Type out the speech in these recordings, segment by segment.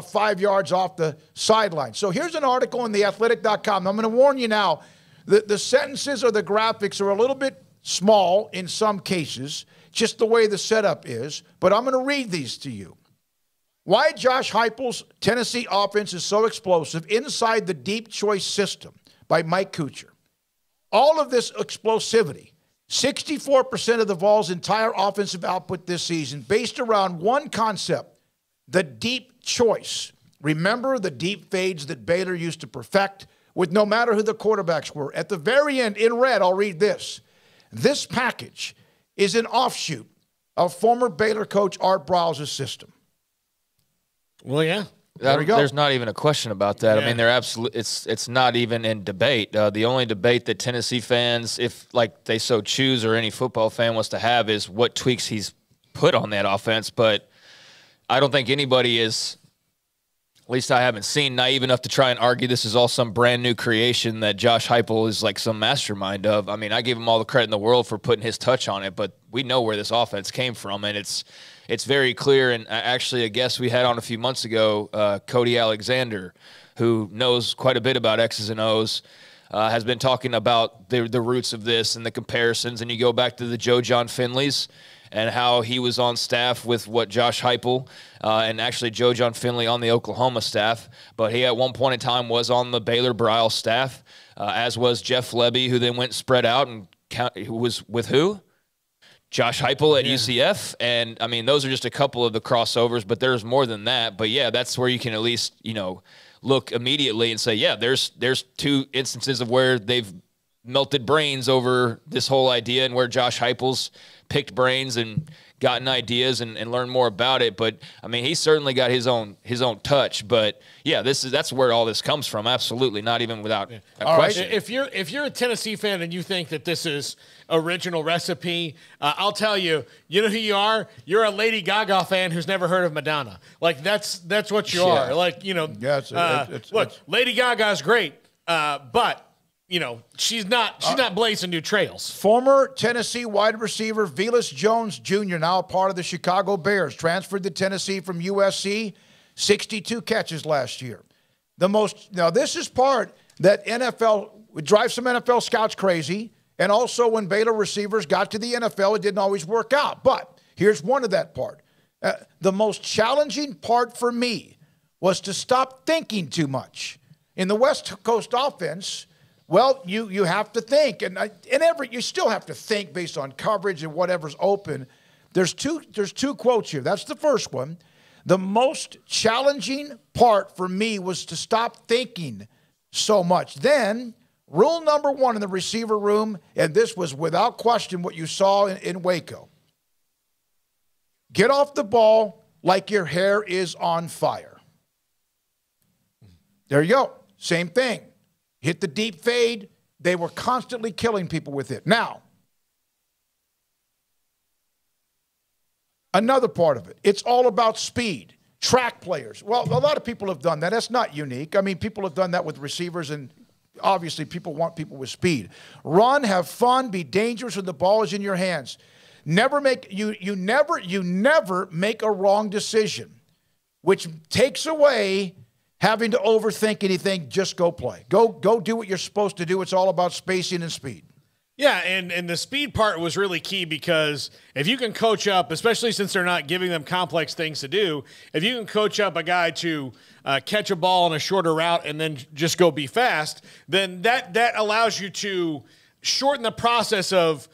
5 yards off the sideline. So here's an article in theathletic.com. I'm going to warn you now, the sentences or the graphics are a little bit small in some cases, just the way the setup is, but I'm going to read these to you. Why Josh Heupel's Tennessee offense is so explosive inside the deep choice system by Mike Kuchar. All of this explosivity, 64% of the Vols' entire offensive output this season based around one concept, the deep choice. Remember the deep fades that Baylor used to perfect with no matter who the quarterbacks were. At the very end, in red, I'll read this. This package is an offshoot of former Baylor coach Art Browse's system. Well, yeah. There we go. There's not even a question about that. Yeah. I mean, they're absolutely. It's not even in debate. The only debate that Tennessee fans, if like they so choose, or any football fan wants to have, is what tweaks he's put on that offense. But I don't think anybody is, at least I haven't seen, naive enough to try and argue this is all some brand new creation that Josh Heupel is like some mastermind of. I mean, I give him all the credit in the world for putting his touch on it, but we know where this offense came from, and it's very clear. And actually, a guest we had on a few months ago, Cody Alexander, who knows quite a bit about X's and O's, has been talking about the roots of this and the comparisons. And you go back to the Joe John Finleys and how he was on staff with Josh Heupel, and actually Joe John Finley on the Oklahoma staff. But he at one point in time was on the Baylor Brile staff, as was Jeff Lebby, who then went spread out and who was with who? Josh Heupel at UCF. And, I mean, those are just a couple of the crossovers, but there's more than that. But, yeah, that's where you can at least, look immediately and say, yeah, there's two instances of where they've melted brains over this whole idea and where Josh Heupel's picked brains and gotten ideas and learned more about it. But, I mean, he's certainly got his own touch. But, yeah, that's where all this comes from, absolutely, not even without a question. Right. If you're a Tennessee fan and you think that this is original recipe, I'll tell you, you know who you are? You're a Lady Gaga fan who's never heard of Madonna. Like, that's what you are. Like, look, Lady Gaga is great, but she's not blazing new trails. Former Tennessee wide receiver Velus Jones Jr., now a part of the Chicago Bears, transferred to Tennessee from USC, 62 catches last year. Now this is part that NFL would drive some NFL scouts crazy, and also when Baylor receivers got to the NFL, it didn't always work out. But here's one of that part. The most challenging part for me was to stop thinking too much. In the West Coast offense, well, you have to think, and you still have to think based on coverage and whatever's open. There's two quotes here. That's the first one. The most challenging part for me was to stop thinking so much. Then, rule number one in the receiver room, and this was without question what you saw in Waco. Get off the ball like your hair is on fire. There you go. Same thing. Hit the deep fade. They were constantly killing people with it. Now, another part of it, it's all about speed. Track players. Well, a lot of people have done that. That's not unique. I mean, people have done that with receivers, and obviously people want people with speed. Run, have fun, be dangerous when the ball is in your hands. Never make you never make a wrong decision, which takes away having to overthink anything. Just go play. Go do what you're supposed to do. It's all about spacing and speed. Yeah, and the speed part was really key, because if you can coach up, especially since they're not giving them complex things to do, if you can coach up a guy to catch a ball on a shorter route and then just go be fast, then that allows you to shorten the process of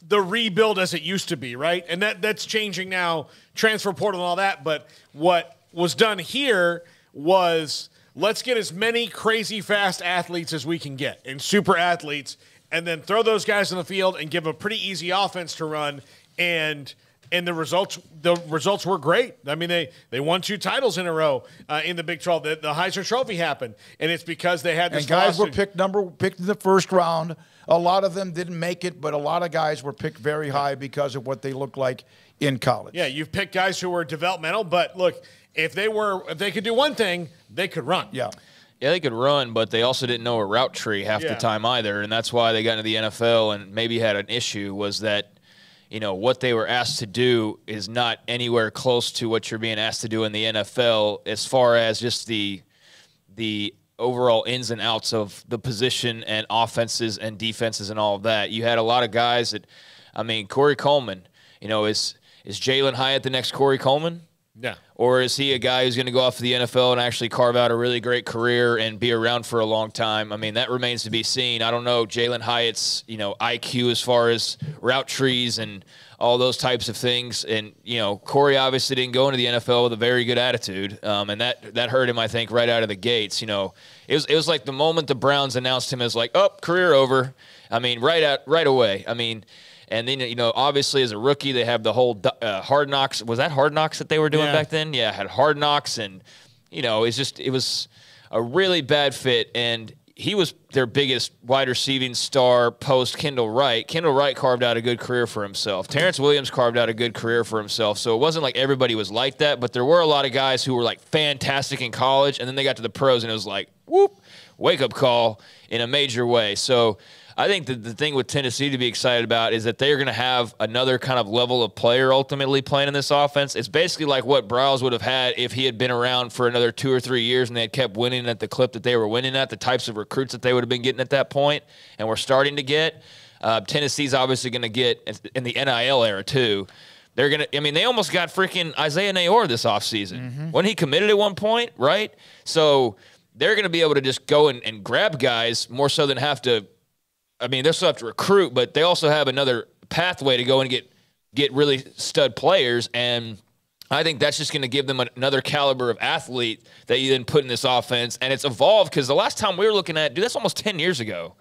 the rebuild as it used to be, right? And that's changing now, transfer portal and all that. But what was done here was, let's get as many crazy fast athletes as we can get, and super athletes, and then throw those guys in the field and give a pretty easy offense to run. And the results were great. I mean, they won 2 titles in a row in the Big 12. The Heisman Trophy happened, and it's because they had this. And guys were picked in the first round. A lot of them didn't make it, but a lot of guys were picked very high because of what they looked like in college. Yeah, you've picked guys who were developmental, but look, if they could do one thing, they could run. Yeah. Yeah, they could run, but they also didn't know a route tree half the time either, and that's why they got into the NFL and maybe had an issue, was that, what they were asked to do is not anywhere close to what you're being asked to do in the NFL as far as just the overall ins and outs of the position and offenses and defenses and all of that. You had a lot of guys that, Corey Coleman, is Jalen Hyatt the next Corey Coleman? Yeah. Or is he a guy who's going to go off to the NFL and actually carve out a really great career and be around for a long time? That remains to be seen. I don't know Jalen Hyatt's, IQ as far as route trees and all those types of things. And, Corey obviously didn't go into the NFL with a very good attitude. And that hurt him, I think, right out of the gates. It was like the moment the Browns announced him as like, oh, career over. Right away. And then, obviously as a rookie, they have the whole Hard Knocks. Was that Hard Knocks that they were doing back then? Yeah, had Hard Knocks. And, it was a really bad fit. And he was their biggest wide receiving star post Kendall Wright. Kendall Wright carved out a good career for himself. Terrence Williams carved out a good career for himself. So it wasn't like everybody was like that. But there were a lot of guys who were like fantastic in college. And then they got to the pros and it was like, whoop, wake-up call in a major way. So I think the thing with Tennessee to be excited about is that they're going to have another kind of level of player ultimately playing in this offense. It's basically like what Briles would have had if he had been around for another 2 or 3 years and they had kept winning at the clip that they were winning at, the types of recruits that they would have been getting at that point, and we're starting to get. Tennessee's obviously going to get in the NIL era too. They're going to, they almost got freaking Isaiah Nayor this offseason. Mm-hmm. When he committed at one point, right? So they're going to be able to just go and grab guys more so than have to. They still have to recruit, but they also have another pathway to go and get really stud players, and I think that's just going to give them another caliber of athlete that you then put in this offense, and it's evolved because the last time we were looking at, that's almost 10 years ago.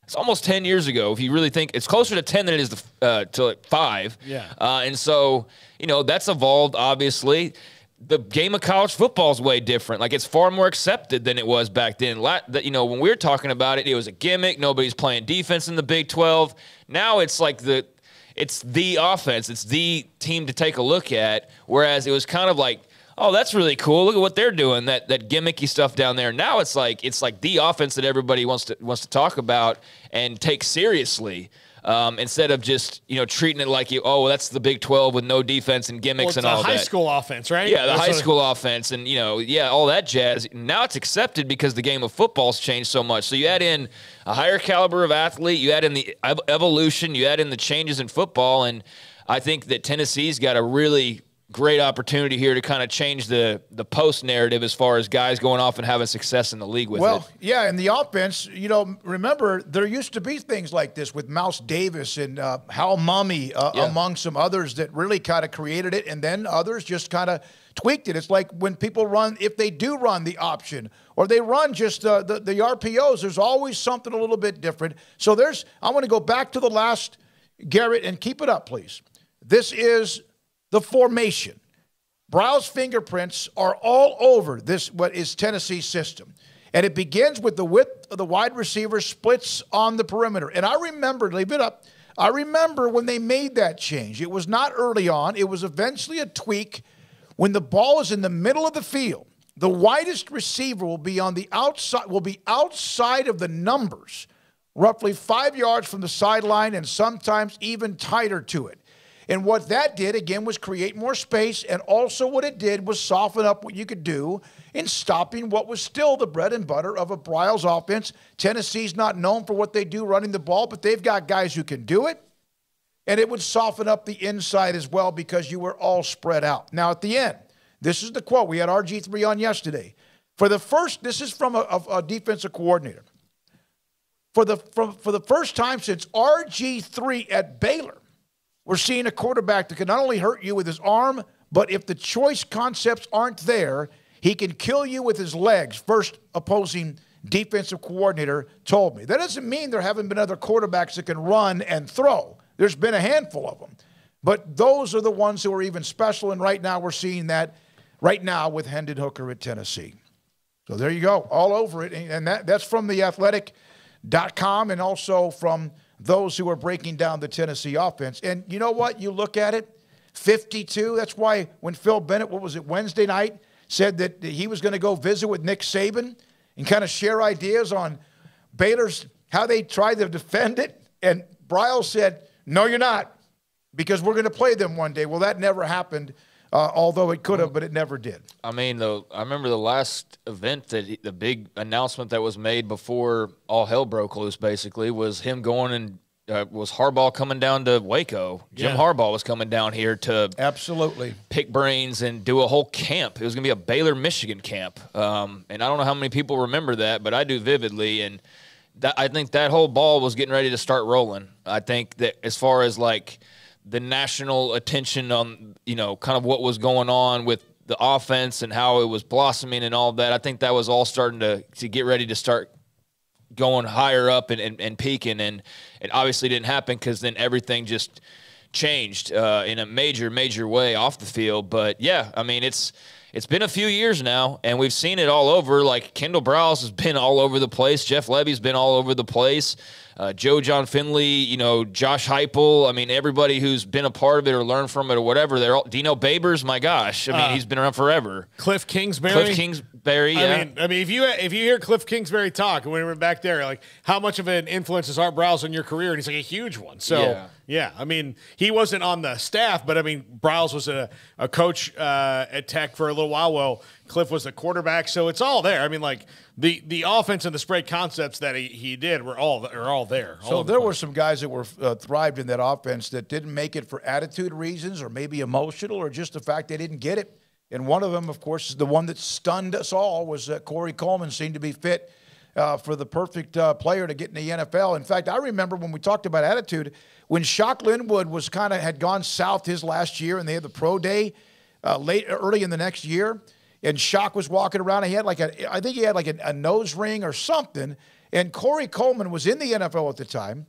It's almost 10 years ago. If you really think it's closer to 10 than it is to like 5. Yeah. And so, that's evolved, obviously. The game of college football is way different. Like, it's far more accepted than it was back then. When we were talking about it, it was a gimmick. Nobody's playing defense in the Big 12. Now it's like it's the offense. It's the team to take a look at, whereas it was kind of like, oh, that's really cool. Look at what they're doing, that gimmicky stuff down there. Now it's like the offense that everybody wants to talk about and take seriously. Instead of just, treating it like that's the Big 12 with no defense and gimmicks and all that. High school offense, right? Yeah, high school offense and, all that jazz. Now it's accepted because the game of football's changed so much. So you add in a higher caliber of athlete, you add in the evolution, you add in the changes in football, and I think that Tennessee's got a really great opportunity here to kind of change the post narrative as far as guys going off and having success in the league with it. Well, yeah, and the offense, remember, there used to be things like this with Mouse Davis and Hal Mummy, among some others that really kind of created it, and then others just kind of tweaked it. It's like when people run, if they do run the option or they run just the RPOs, there's always something a little bit different. So I want to go back to the last, Garrett, and keep it up, please. This is the formation. Briles' fingerprints are all over this, what is Tennessee's system. And it begins with the width of the wide receiver splits on the perimeter. And I remember, leave it up, I remember when they made that change. It was not early on. It was eventually a tweak when the ball is in the middle of the field. The widest receiver will be on the outside, outside of the numbers, roughly 5 yards from the sideline and sometimes even tighter to it. And what that did, again, was create more space, and also what it did was soften up what you could do in stopping what was still the bread and butter of a Briles offense. Tennessee's not known for what they do running the ball, but they've got guys who can do it, and it would soften up the inside as well because you were all spread out. Now, at the end, this is the quote. We had RG3 on yesterday. This is from a defensive coordinator. For the first time since RG3 at Baylor, we're seeing a quarterback that can not only hurt you with his arm, but if the choice concepts aren't there, he can kill you with his legs. First opposing defensive coordinator told me. That doesn't mean there haven't been other quarterbacks that can run and throw. There's been a handful of them. But those are the ones who are even special, and right now we're seeing that right now with Hendon Hooker at Tennessee. So there you go, all over it. And that's from theathletic.com and also from those who are breaking down the Tennessee offense. And you know what? You look at it, 52. That's why when Phil Bennett, Wednesday night, said that he was going to go visit with Nick Saban and kind of share ideas on Baylor's, how they tried to defend it. And Briles said, no, you're not. because we're going to play them one day. Well, that never happened, although it could have, but it never did. I mean, I remember the last event the big announcement that was made before all hell broke loose, basically, was him going and was Harbaugh coming down to Waco. Jim Harbaugh was coming down here to absolutely pick brains and do a whole camp. It was going to be a Baylor, Michigan camp. And I don't know how many people remember that, but I do vividly. And I think that whole ball was getting ready to start rolling. I think that as far as like the national attention on, kind of what was going on with the offense and how it was blossoming and all that, I think that was all starting to get ready to start going higher up and peaking, and it obviously didn't happen because then everything just changed in a major way off the field. But yeah, I mean, it's been a few years now, and we've seen it all over. Like Kendall Browse has been all over the place. Jeff Levy's been all over the place. Joe John Finley, Josh Heupel. I mean, everybody who's been a part of it or learned from it or whatever. They're all Dino Babers. My gosh, I mean, he's been around forever. Cliff Kingsbury. Yeah. I mean, if you hear Cliff Kingsbury talk when we were back there, like how much of an influence is Art Browse on your career? And he's like a huge one. So yeah, I mean, he wasn't on the staff, but I mean, Browse was a coach at Tech for a little while. Well, Cliff was the quarterback, so it's all there. I mean, like the offense and the spread concepts that he did are all there. So there were some guys that were thrived in that offense that didn't make it for attitude reasons or maybe emotional or just the fact they didn't get it. And one of them, of course, is the one that stunned us all, was Corey Coleman seemed to be fit for the perfect player to get in the NFL. In fact, I remember when we talked about attitude, when Shock Linwood had gone south his last year and they had the pro day early in the next year, and Shock was walking around and he had I think he had a nose ring or something, and Corey Coleman was in the NFL at the time.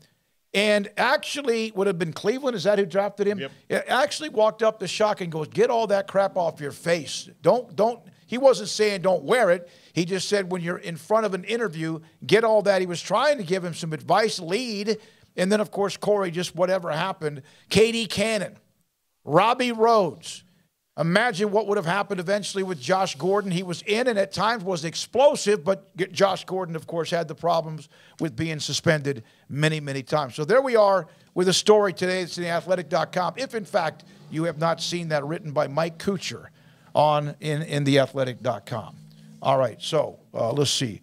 And actually would have been Cleveland. Is that who drafted him? Yep. It actually walked up to Shock and goes, "Get all that crap off your face. Don't." He wasn't saying don't wear it. He just said when you're in front of an interview, get all that. He was trying to give him some advice, lead. And then, of course, Corey, just whatever happened. Katie Cannon, Robbie Rhodes. Imagine what would have happened eventually with Josh Gordon. He was in and at times was explosive, but Josh Gordon, of course, had the problems with being suspended many, many times. So there we are with a story today. It's in theathletic.com. If, in fact, you have not seen that written by Mike Kuchar in theathletic.com. All right, so let's see.